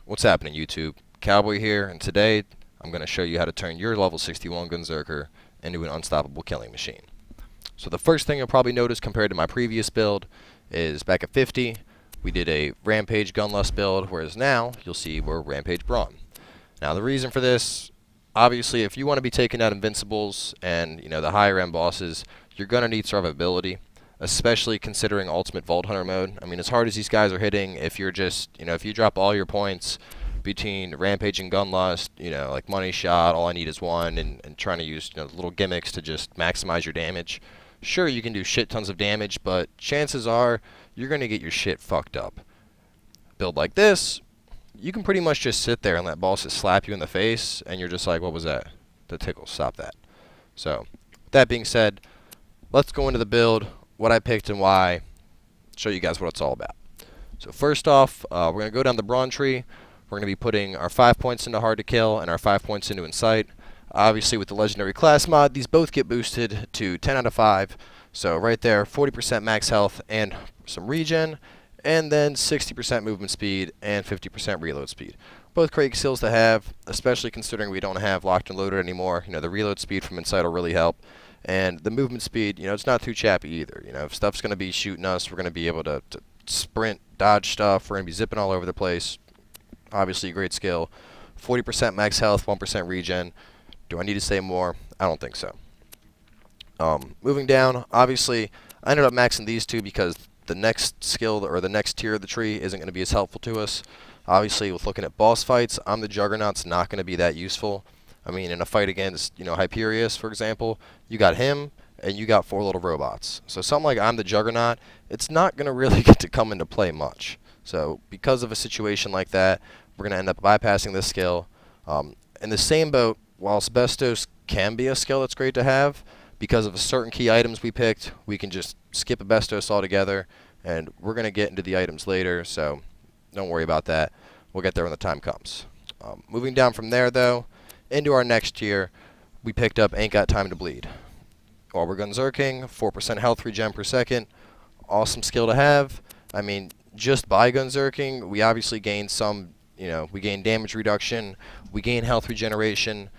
What's happening, YouTube? Cowboy here, and today I'm going to show you how to turn your level 61 Gunzerker into an unstoppable killing machine. So the first thing you'll probably notice compared to my previous build is back at 50, we did a Rampage Gunlust build, whereas now you'll see we're Rampage Brawn. Now the reason for this, obviously if you want to be taking out Invincibles and the higher end bosses, you're going to need survivability. Especially considering Ultimate Vault Hunter mode. I mean, as hard as these guys are hitting, if you're just, if you drop all your points between Rampage and Gunlust, like Money Shot, all I need is one, and trying to use, little gimmicks to just maximize your damage, sure, you can do shit tons of damage, but chances are you're going to get your shit fucked up. Build like this, you can pretty much just sit there and let bosses slap you in the face, and you're just like, what was that? The tickle, stop that. So, with that being said, let's go into the build, what I picked and why, show you guys what it's all about. So first off, we're going to go down the Brawn tree. We're going to be putting our 5 points into hard to kill and our 5 points into incite. Obviously with the legendary class mod, these both get boosted to 10 out of 5. So right there, 40% max health and some regen, and then 60% movement speed and 50% reload speed. Both great skills to have, especially considering we don't have locked and loaded anymore. The reload speed from incite will really help. And the movement speed, it's not too chappy either. If stuff's going to be shooting us, we're going to be able to sprint, dodge stuff. We're going to be zipping all over the place. Obviously, a great skill. 40% max health, 1% regen. Do I need to say more? I don't think so. Moving down, obviously, I ended up maxing these two because the next skill, or the next tier of the tree, isn't going to be as helpful to us. Obviously, with looking at boss fights, I'm the Juggernaut's not going to be that useful. I mean, in a fight against, Hyperius, for example, you got him, and you got 4 little robots. So something like I'm the Juggernaut, it's not going to really get to come into play much. So because of a situation like that, we're going to end up bypassing this skill. In the same boat, while Asbestos can be a skill that's great to have, because of certain key items we picked, we can just skip Asbestos altogether, and we're going to get into the items later, so don't worry about that. We'll get there when the time comes. Moving down from there, though, into our next tier, we picked up Ain't Got Time to Bleed. While we're Gunzerking, 4% health regen per second, awesome skill to have. I mean, just by Gunzerking, we obviously gain some, we gain damage reduction, we gain health regeneration.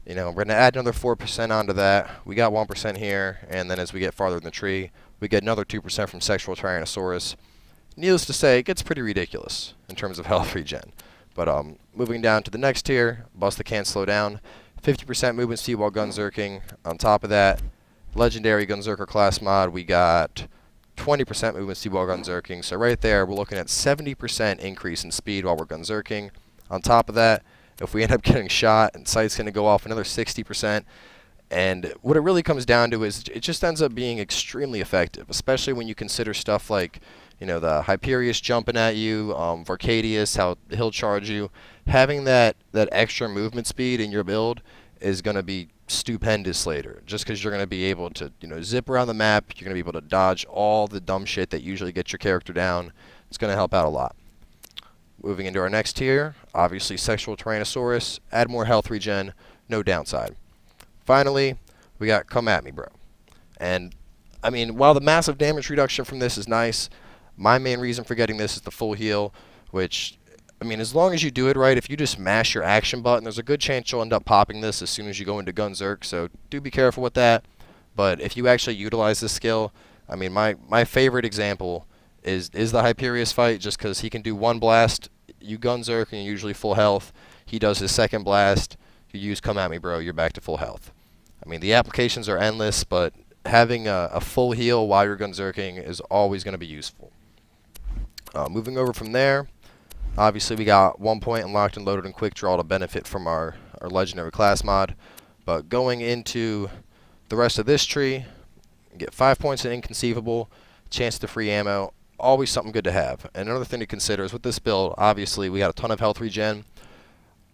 We're going to add another 4% onto that. We got 1% here, and then as we get farther in the tree, we get another 2% from Sexual Tyrannosaurus. Needless to say, it gets pretty ridiculous in terms of health regen. But moving down to the next tier, Busta Can't Slow Down, 50% movement speed while Gunzerking. On top of that, legendary Gunzerker class mod, we got 20% movement speed while Gunzerking. So right there, we're looking at 70% increase in speed while we're Gunzerking. On top of that, if we end up getting shot, Incite's going to go off another 60%. And what it really comes down to is it just ends up being extremely effective, especially when you consider stuff like the Hyperius jumping at you, Varcadius, how he'll charge you. Having that extra movement speed in your build is going to be stupendous later, just because you're going to be able to, zip around the map. You're going to be able to dodge all the dumb shit that usually gets your character down. It's going to help out a lot. Moving into our next tier, obviously Sexual Tyrannosaurus, add more health regen, no downside. Finally, we got Come At Me, Bro. And, I mean, while the massive damage reduction from this is nice, my main reason for getting this is the full heal, which, I mean, as long as you do it right, if you just mash your action button, there's a good chance you'll end up popping this as soon as you go into Gunzerk, so do be careful with that. But if you actually utilize this skill, I mean, my favorite example is the Hyperius fight, just because he can do one blast, you Gunzerk, and you're usually full health. He does his second blast, you use Come At Me, Bro, you're back to full health. I mean, the applications are endless, but having a full heal while you're Gunzerking is always going to be useful. Moving over from there, obviously we got 1 point in locked and loaded and quick draw to benefit from our legendary class mod. But going into the rest of this tree, get 5 points in inconceivable, chance to free ammo, always something good to have. And another thing to consider is with this build, obviously we got a ton of health regen.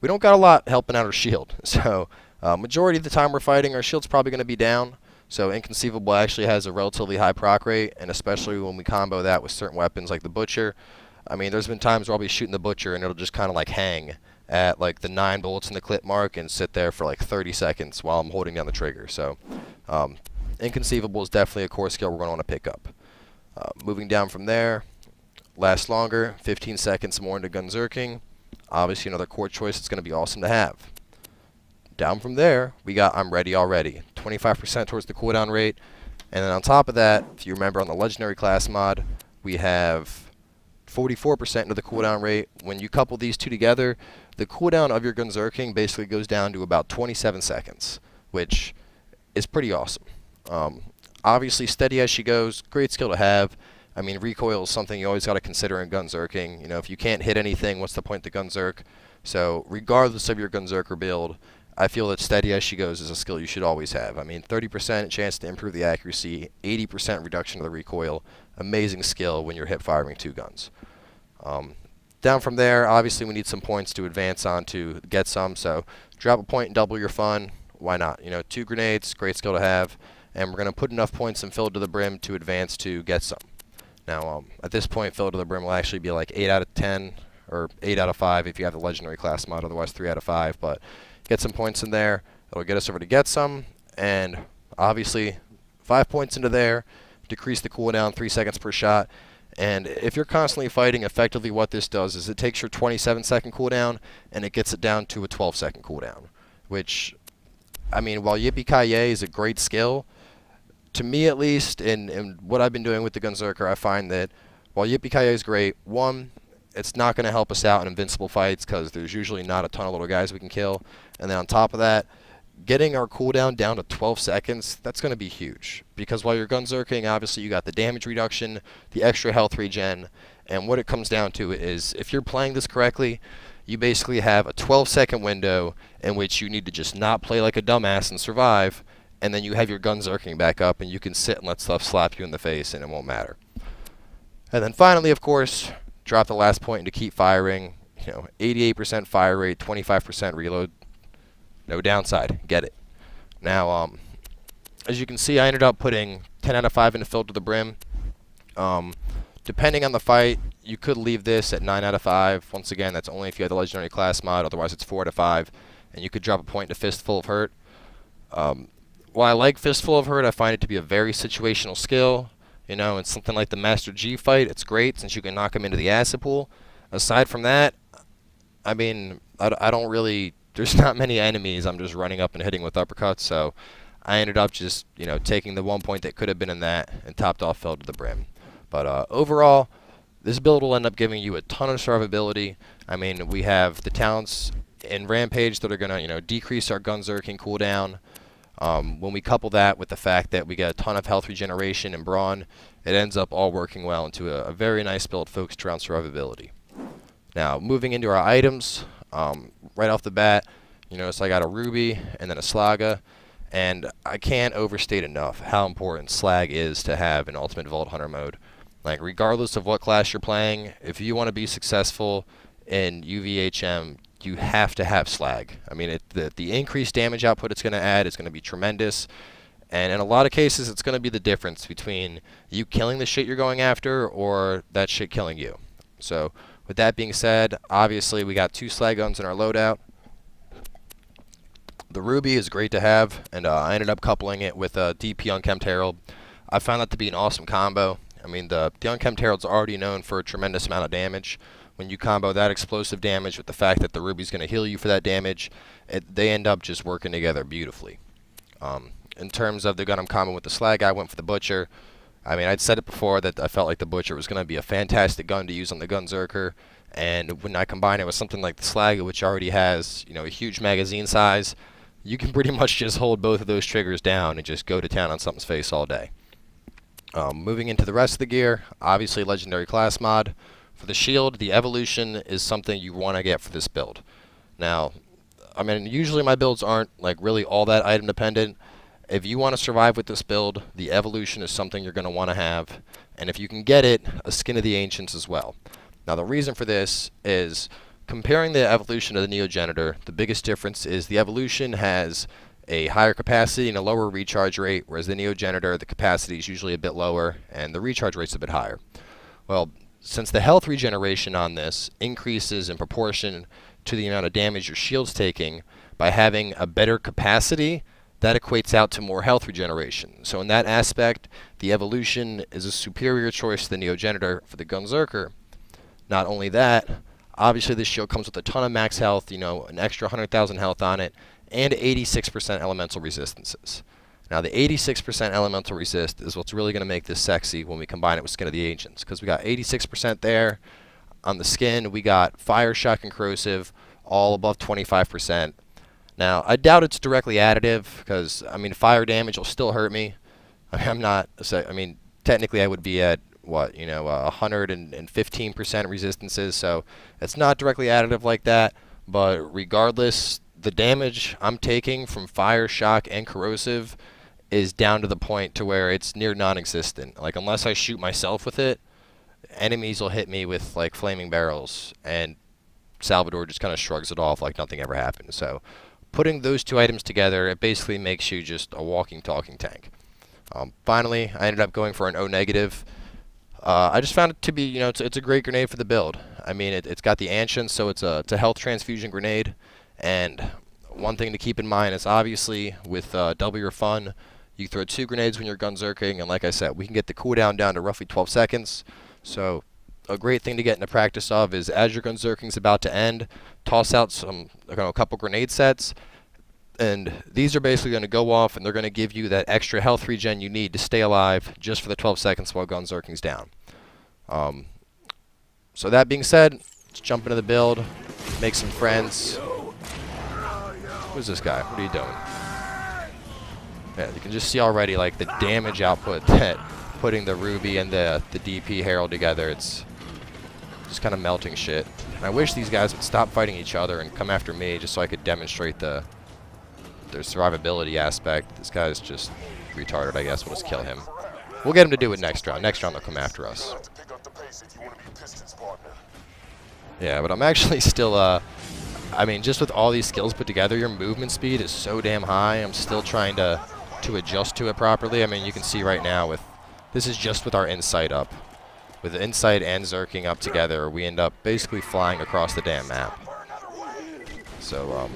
We don't got a lot helping out our shield. So majority of the time we're fighting, our shield's probably going to be down. So Inconceivable actually has a relatively high proc rate, and especially when we combo that with certain weapons like the Butcher. I mean, there's been times where I'll be shooting the Butcher and it'll just kind of like hang at like the 9 bullets in the clip mark and sit there for like 30 seconds while I'm holding down the trigger. So Inconceivable is definitely a core skill we're going to want to pick up. Moving down from there, lasts longer, 15 seconds more into Gunzerking. Obviously another core choice that's going to be awesome to have. Down from there, we got I'm Ready Already. 25% towards the cooldown rate. And then on top of that, if you remember on the Legendary class mod, we have 44% into the cooldown rate. When you couple these two together, the cooldown of your Gunzerking basically goes down to about 27 seconds, which is pretty awesome. Obviously, steady as she goes, great skill to have. I mean, recoil is something you always got to consider in Gunzerking. You know, if you can't hit anything, what's the point to Gunzerk? So, regardless of your Gunzerker build, I feel that steady as she goes is a skill you should always have. I mean, 30% chance to improve the accuracy, 80% reduction of the recoil. Amazing skill when you're hip firing two guns. Down from there, obviously we need some points to advance on to get some. So, drop a point and double your fun. Why not? You know, 2 grenades, great skill to have. And we're going to put enough points and fill to the brim to advance to get some. Now, at this point, fill to the brim will actually be like 8 out of 10, or 8 out of 5 if you have the Legendary class mod, otherwise 3 out of 5. But get some points in there. That'll get us over to get some. And obviously, 5 points into there, decrease the cooldown 3 seconds per shot. And if you're constantly fighting, effectively what this does is it takes your 27-second cooldown and it gets it down to a 12-second cooldown. Which, I mean, while Yippee-Ki-Yay is a great skill, to me at least, in what I've been doing with the Gunzerker, I find that while Yippee-Ki-Yay is great, one, it's not going to help us out in Invincible fights because there's usually not a ton of little guys we can kill. And then on top of that, getting our cooldown down to 12 seconds, that's going to be huge. Because while you're Gunzerking, obviously you got the damage reduction, the extra health regen, and what it comes down to is if you're playing this correctly, you basically have a 12-second window in which you need to just not play like a dumbass and survive, and then you have your Gunzerking back up and you can sit and let stuff slap you in the face and it won't matter. And then finally, of course, drop the last point into keep firing. You know, 88% fire rate, 25% reload. No downside. Get it. Now, as you can see, I ended up putting 10 out of 5 into fill to the brim. Depending on the fight, you could leave this at 9 out of 5. Once again, that's only if you have the Legendary class mod. Otherwise, it's 4 out of 5. And you could drop a point to Fistful of Hurt. While I like Fistful of Hurt, I find it to be a very situational skill. You know, in something like the Master G fight, it's great since you can knock him into the acid pool. Aside from that, I mean, I don't really... There's not many enemies I'm just running up and hitting with uppercuts, so I ended up just, you know, taking the 1 point that could have been in that and topped off fell to the brim. But overall, this build will end up giving you a ton of survivability. I mean, we have the talents in Rampage that are going to, you know, decrease our Gunzerking cooldown. When we couple that with the fact that we get a ton of health regeneration in Brawn, it ends up all working well into a very nice build focused around survivability. Now, moving into our items, right off the bat, you notice I got a Ruby and then a Slaga, and I can't overstate enough how important Slag is to have in Ultimate Vault Hunter mode. Like, regardless of what class you're playing, if you want to be successful in UVHM, you have to have Slag. I mean, the increased damage output it's going to add is going to be tremendous, and in a lot of cases, it's going to be the difference between you killing the shit you're going after or that shit killing you. So, with that being said, obviously we got 2 Slag guns in our loadout. The Ruby is great to have, and I ended up coupling it with a DP Unkempt Herald. I found that to be an awesome combo. I mean, the Unkempt Herald's already known for a tremendous amount of damage. When you combo that explosive damage with the fact that the Ruby's going to heal you for that damage, they end up just working together beautifully. In terms of the gun I'm comboing with the Slag, I went for the Butcher. I mean, I'd said it before that I felt like the Butcher was going to be a fantastic gun to use on the Gunzerker, and when I combine it with something like the Slag, which already has, you know, a huge magazine size, you can pretty much just hold both of those triggers down and just go to town on something's face all day. Moving into the rest of the gear, obviously Legendary class mod. For the shield, the evolution is something you want to get for this build. Now, I mean, usually my builds aren't like really all that item dependent. If you want to survive with this build, the evolution is something you're going to want to have, and if you can get it, a Skin of the Ancients as well. Now, the reason for this is comparing the evolution to the Neogenitor, the biggest difference is the evolution has a higher capacity and a lower recharge rate, whereas the Neogenitor, the capacity is usually a bit lower and the recharge rate's a bit higher. Well, since the health regeneration on this increases in proportion to the amount of damage your shield's taking, by having a better capacity, that equates out to more health regeneration. So in that aspect, the evolution is a superior choice to the Neogenitor for the Gunzerker. Not only that, Obviously, this shield comes with a ton of max health, you know, an extra 100,000 health on it, and 86% elemental resistances. Now, the 86% elemental resist is what's really going to make this sexy when we combine it with Skin of the Ancients, because we got 86% there. On the skin, we got Fire, Shock, and Corrosive, all above 25%. Now, I doubt it's directly additive, because, I mean, fire damage will still hurt me. I mean, technically I would be at, what, you know, 115% resistances, so it's not directly additive like that, but regardless, the damage I'm taking from Fire, Shock, and Corrosive is down to the point to where it's near non-existent. Like, unless I shoot myself with it, enemies will hit me with, like, flaming barrels, and Salvador just kind of shrugs it off like nothing ever happened. So, putting those two items together, it basically makes you just a walking, talking tank. Finally, I ended up going for an O negative. I just found it to be, you know, it's a great grenade for the build. I mean, it's got the Ancients, so it's a health transfusion grenade. And one thing to keep in mind is, obviously, with double your fun, you throw 2 grenades when you're Gunzerking, and like I said, we can get the cooldown down to roughly 12 seconds. So a great thing to get into practice of is, as your Gunzerking's about to end, toss out a couple grenade sets, and these are basically going to go off, and they're going to give you that extra health regen you need to stay alive just for the 12 seconds while Gunzerking's down. So that being said, let's jump into the build, make some friends. Who's this guy? What are you doing? Yeah, you can just see already, like, the damage output that putting the Ruby and the DP Herald together, it's just kind of melting shit. And I wish these guys would stop fighting each other and come after me just so I could demonstrate their survivability aspect. This guy's just retarded, I guess. We'll just kill him. We'll get him to do it next round. Next round they'll come after us. Yeah, but I'm actually still, I mean, just with all these skills put together, your movement speed is so damn high. I'm still trying to adjust to it properly. I mean, you can see right now this is just with our insight up. With the insight and Zerking up together, we end up basically flying across the damn map. So,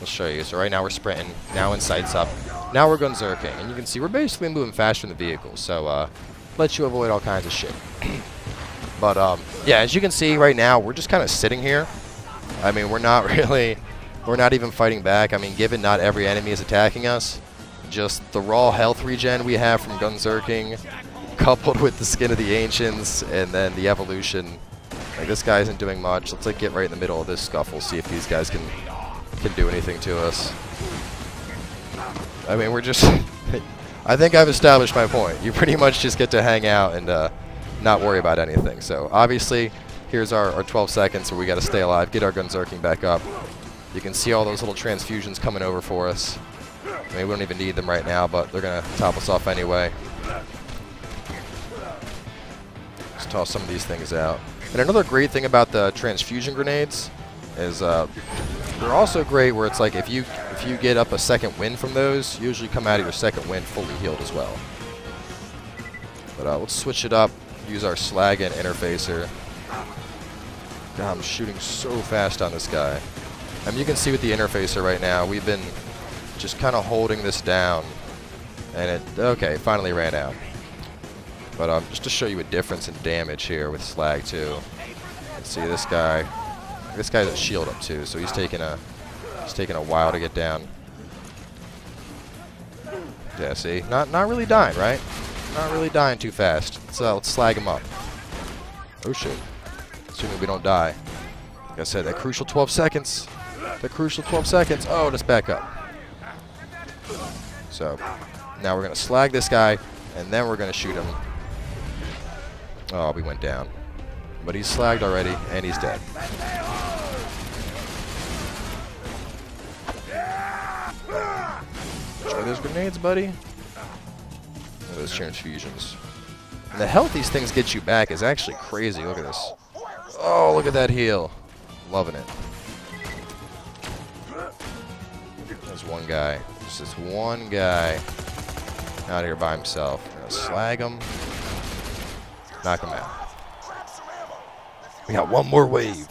I'll show you. So right now we're sprinting. Now insight's up. Now we're Gunzerking. And you can see we're basically moving faster than the vehicle. So, lets you avoid all kinds of shit. But, yeah, as you can see right now, we're just kind of sitting here. I mean, we're not even fighting back. I mean, given not every enemy is attacking us, just the raw health regen we have from Gunzerking, coupled with the Skin of the Ancients, and then the evolution. Like, this guy isn't doing much. Let's, like, get right in the middle of this scuffle, see if these guys can do anything to us. I mean, we're just... I think I've established my point. You pretty much just get to hang out and not worry about anything. So, obviously, here's our 12 seconds where we got to stay alive, get our Gunzerking back up. You can see all those little transfusions coming over for us. I mean, we don't even need them right now, but they're going to top us off anyway. Let's toss some of these things out. And another great thing about the transfusion grenades is they're also great where it's like if you get up a second wind from those, you usually come out of your second wind fully healed as well. But let's switch it up, use our slag and interfacer. God, I'm shooting so fast on this guy. I mean, you can see with the interfacer right now, we've been just kind of holding this down. And okay, finally ran out. But just to show you a difference in damage here with slag too. Let's see this guy. This guy's a shield up too, so he's taking a while to get down. Yeah, see, not really dying, right? Not really dying too fast. Let's slag him up. Oh shit! Assuming we don't die. Like I said, that crucial 12 seconds. The crucial 12 seconds. Oh, let's back up. So now we're gonna slag this guy, and then we're gonna shoot him. Oh, we went down. But he's slagged already, and he's dead. Try those grenades, buddy. Look at those transfusions. And the health these things get you back is actually crazy. Look at this. Oh, look at that heal. Loving it. There's one guy. Just this one guy out here by himself. Gonna slag him. Knock him out. We got one more wave.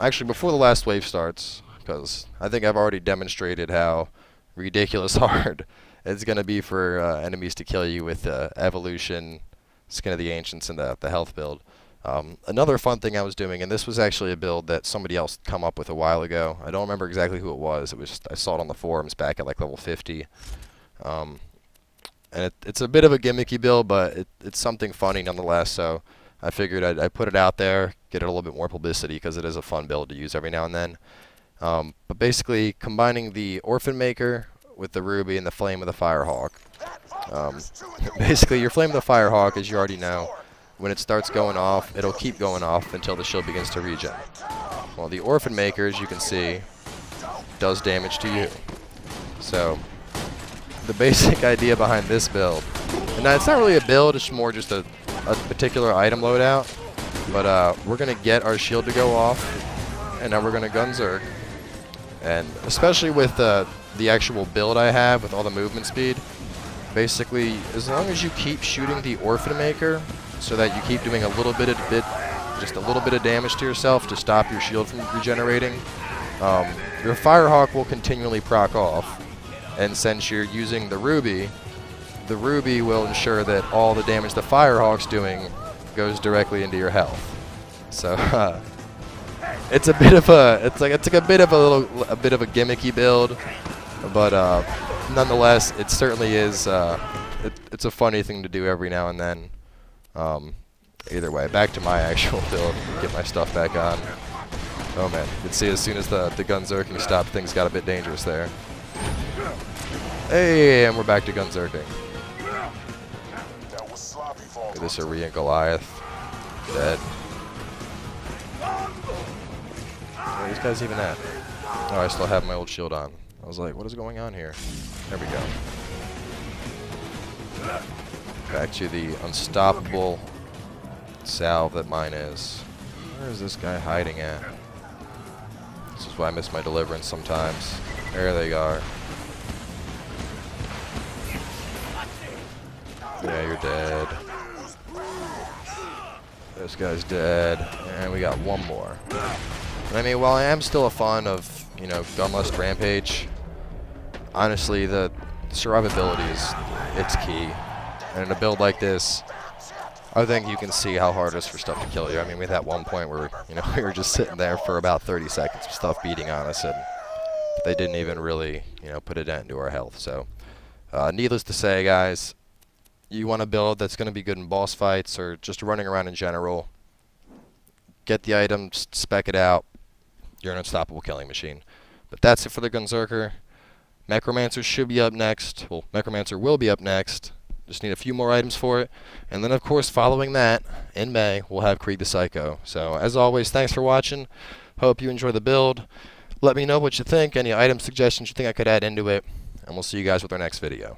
Actually, before the last wave starts, because I think I've already demonstrated how ridiculous hard it's going to be for enemies to kill you with evolution, Skin of the Ancients, and the health build. Another fun thing I was doing, and this was actually a build that somebody else come up with a while ago. I don't remember exactly who it was. It was just, I saw it on the forums back at like level 50. And it's a bit of a gimmicky build, but it's something funny nonetheless. So I figured I'd put it out there, get it a little bit more publicity because it is a fun build to use every now and then. But basically, combining the Orphan Maker with the Ruby and the Flame of the Firehawk. Basically, your Flame of the Firehawk, as you already know, when it starts going off, it'll keep going off until the shield begins to regen. Well, the Orphan Maker, as you can see, does damage to you. So, the basic idea behind this build, and it's not really a build, it's more just a particular item loadout, but we're going to get our shield to go off, and now we're going to Gunzerk. And especially with the actual build I have with all the movement speed, basically, as long as you keep shooting the Orphan Maker, so that you keep doing just a little bit of damage to yourself to stop your shield from regenerating, your Firehawk will continually proc off. And since you're using the Ruby will ensure that all the damage the Firehawk's doing goes directly into your health. So it's a bit of a bit of a gimmicky build, but nonetheless, it certainly is. It's a funny thing to do every now and then. Either way, back to my actual build. Get my stuff back on. Oh man, you can see as soon as the Gunzerking stopped, things got a bit dangerous there. Hey, and we're back to Gunzerking. Look at this Arya and Goliath. Dead. Where are these guys even at? Oh, I still have my old shield on. I was like, what is going on here? There we go. Back to the unstoppable salve that mine is. Where is this guy hiding at? This is why I miss my deliverance sometimes. There they are. Yeah, you're dead. This guy's dead. And we got one more. I mean, while I am still a fan of, you know, Gunlust Rampage, honestly, the survivability it's key. And in a build like this, I think you can see how hard it is for stuff to kill you. I mean, we had that one point where, you know, we were just sitting there for about 30 seconds with stuff beating on us, and they didn't even really, you know, put a dent into our health. So, needless to say, guys, you want a build that's going to be good in boss fights or just running around in general, get the item, spec it out, you're an unstoppable killing machine. But that's it for the Gunzerker. Necromancer should be up next. Well, Necromancer will be up next. Just need a few more items for it. And then, of course, following that, in May, we'll have Krieg the Psycho. So, as always, thanks for watching. Hope you enjoy the build. Let me know what you think, any item suggestions you think I could add into it. And we'll see you guys with our next video.